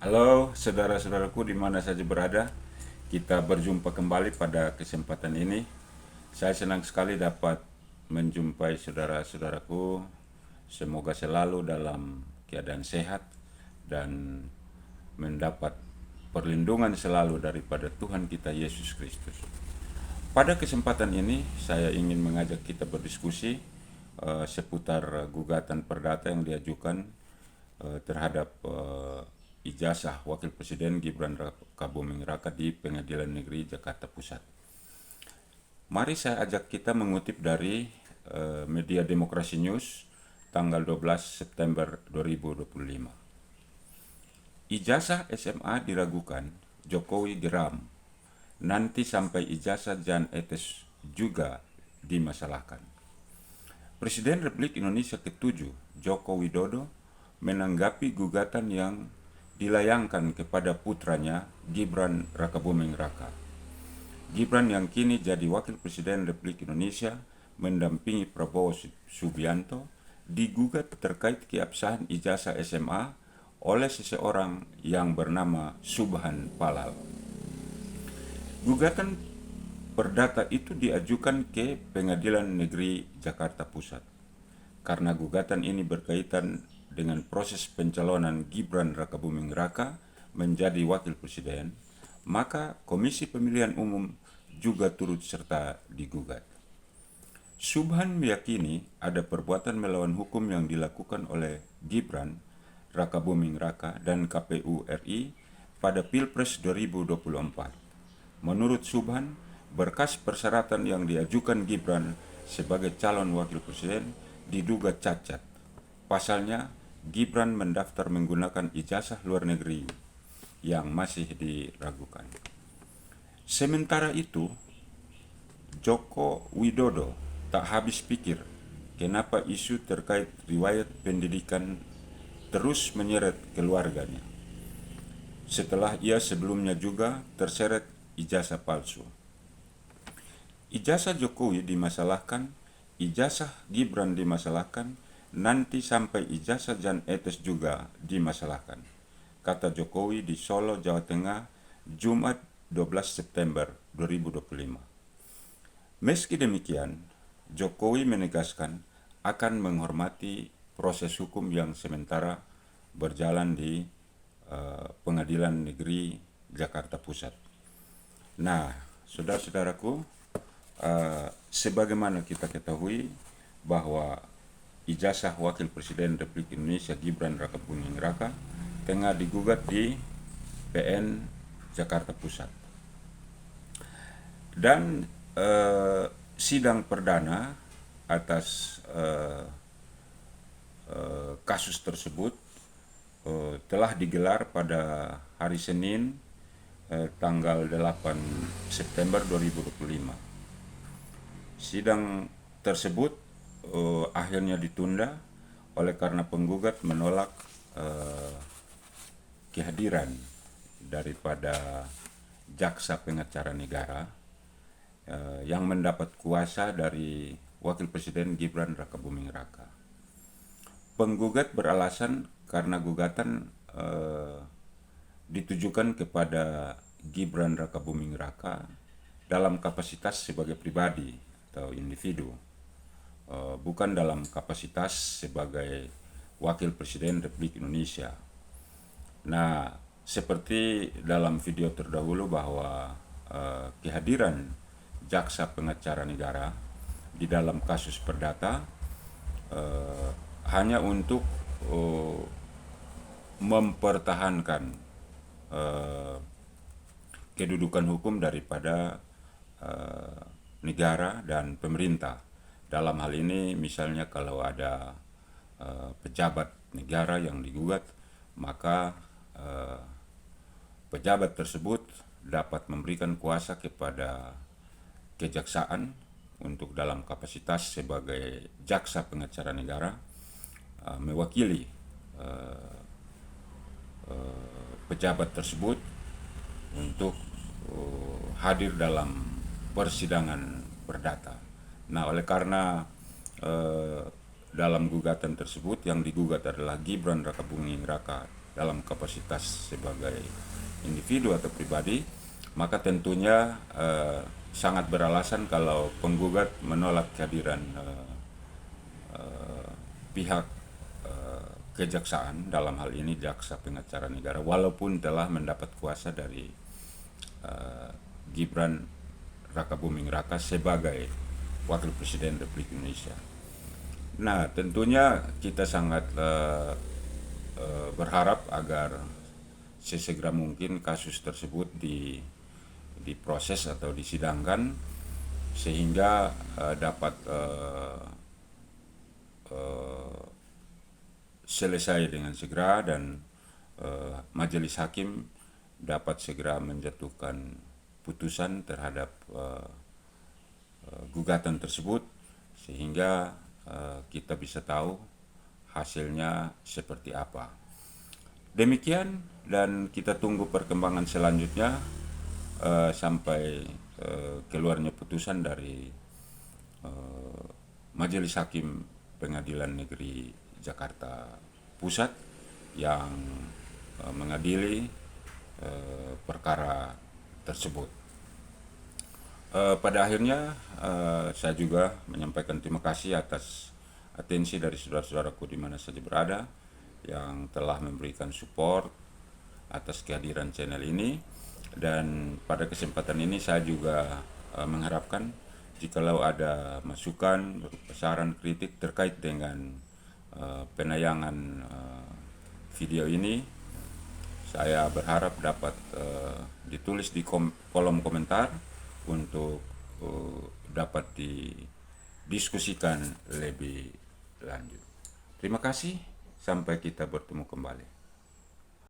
Halo saudara-saudaraku di mana saja berada, kita berjumpa kembali pada kesempatan ini. Saya senang sekali dapat menjumpai saudara-saudaraku. Semoga selalu dalam keadaan sehat dan mendapat perlindungan selalu daripada Tuhan kita Yesus Kristus. Pada kesempatan ini saya ingin mengajak kita berdiskusi seputar gugatan perdata yang diajukan terhadap ijazah Wakil Presiden Gibran Rakabuming Raka di Pengadilan Negeri Jakarta Pusat. Mari saya ajak kita mengutip dari media Demokrasi News tanggal 12 September 2025. Ijazah SMA diragukan, Jokowi geram. Nanti sampai ijazah Jan Etes juga dimasalahkan. Presiden Republik Indonesia ke-7, Joko Widodo, menanggapi gugatan yang dilayangkan kepada putranya Gibran Rakabuming Raka. Gibran yang kini jadi Wakil Presiden Republik Indonesia mendampingi Prabowo Subianto digugat terkait keabsahan ijazah SMA oleh seseorang yang bernama Subhan Palal. Gugatan perdata itu diajukan ke Pengadilan Negeri Jakarta Pusat. Karena gugatan ini berkaitan dengan proses pencalonan Gibran Rakabuming Raka menjadi Wakil Presiden, maka Komisi Pemilihan Umum juga turut serta digugat. Subhan meyakini ada perbuatan melawan hukum yang dilakukan oleh Gibran Rakabuming Raka dan KPU RI pada Pilpres 2024. Menurut Subhan, berkas persyaratan yang diajukan Gibran sebagai calon wakil presiden diduga cacat. Pasalnya, Gibran mendaftar menggunakan ijazah luar negeri yang masih diragukan. Sementara itu, Joko Widodo tak habis pikir kenapa isu terkait riwayat pendidikan terus menyeret keluarganya. Setelah ia sebelumnya juga terseret ijazah palsu. Ijazah Jokowi dimasalahkan, ijazah Gibran dimasalahkan, nanti sampai ijazah Jan Etes juga dimasalahkan, kata Jokowi di Solo, Jawa Tengah, Jumat 12 September 2025. Meski demikian, Jokowi menegaskan akan menghormati proses hukum yang sementara berjalan di Pengadilan Negeri Jakarta Pusat. Nah, saudara-saudaraku, sebagaimana kita ketahui bahwa ijazah Wakil Presiden Republik Indonesia Gibran Rakabuming Raka tengah digugat di PN Jakarta Pusat. Dan sidang perdana atas kasus tersebut telah digelar pada hari Senin tanggal 8 September 2025. Sidang tersebut akhirnya ditunda oleh karena penggugat menolak kehadiran daripada jaksa pengacara negara yang mendapat kuasa dari Wakil Presiden Gibran Rakabuming Raka. Penggugat beralasan karena gugatan ditujukan kepada Gibran Rakabuming Raka dalam kapasitas sebagai pribadi atau individu, bukan dalam kapasitas sebagai Wakil Presiden Republik Indonesia. Nah, seperti dalam video terdahulu bahwa kehadiran jaksa pengacara negara di dalam kasus perdata hanya untuk mempertahankan kedudukan hukum daripada negara dan pemerintah. Dalam hal ini misalnya kalau ada pejabat negara yang digugat, maka pejabat tersebut dapat memberikan kuasa kepada kejaksaan untuk dalam kapasitas sebagai jaksa pengacara negara mewakili pejabat tersebut untuk hadir dalam persidangan perdata. Nah, oleh karena dalam gugatan tersebut yang digugat adalah Gibran Rakabuming Raka dalam kapasitas sebagai individu atau pribadi, maka tentunya sangat beralasan kalau penggugat menolak kehadiran pihak kejaksaan, dalam hal ini jaksa pengacara negara, walaupun telah mendapat kuasa dari Gibran Rakabuming Raka sebagai Wakil Presiden Republik Indonesia. Nah, tentunya kita sangat berharap agar sesegera mungkin kasus tersebut diproses atau disidangkan sehingga dapat selesai dengan segera dan majelis hakim dapat segera menjatuhkan putusan terhadap gugatan tersebut sehingga kita bisa tahu hasilnya seperti apa. Demikian, dan kita tunggu perkembangan selanjutnya sampai keluarnya putusan dari Majelis Hakim Pengadilan Negeri Jakarta Pusat yang mengadili perkara tersebut. Pada akhirnya saya juga menyampaikan terima kasih atas atensi dari saudara-saudaraku di mana saja berada yang telah memberikan support atas kehadiran channel ini, dan pada kesempatan ini saya juga mengharapkan jikalau ada masukan, saran, kritik terkait dengan penayangan video ini, saya berharap dapat ditulis di kolom komentar untuk dapat didiskusikan lebih lanjut. Terima kasih, sampai kita bertemu kembali.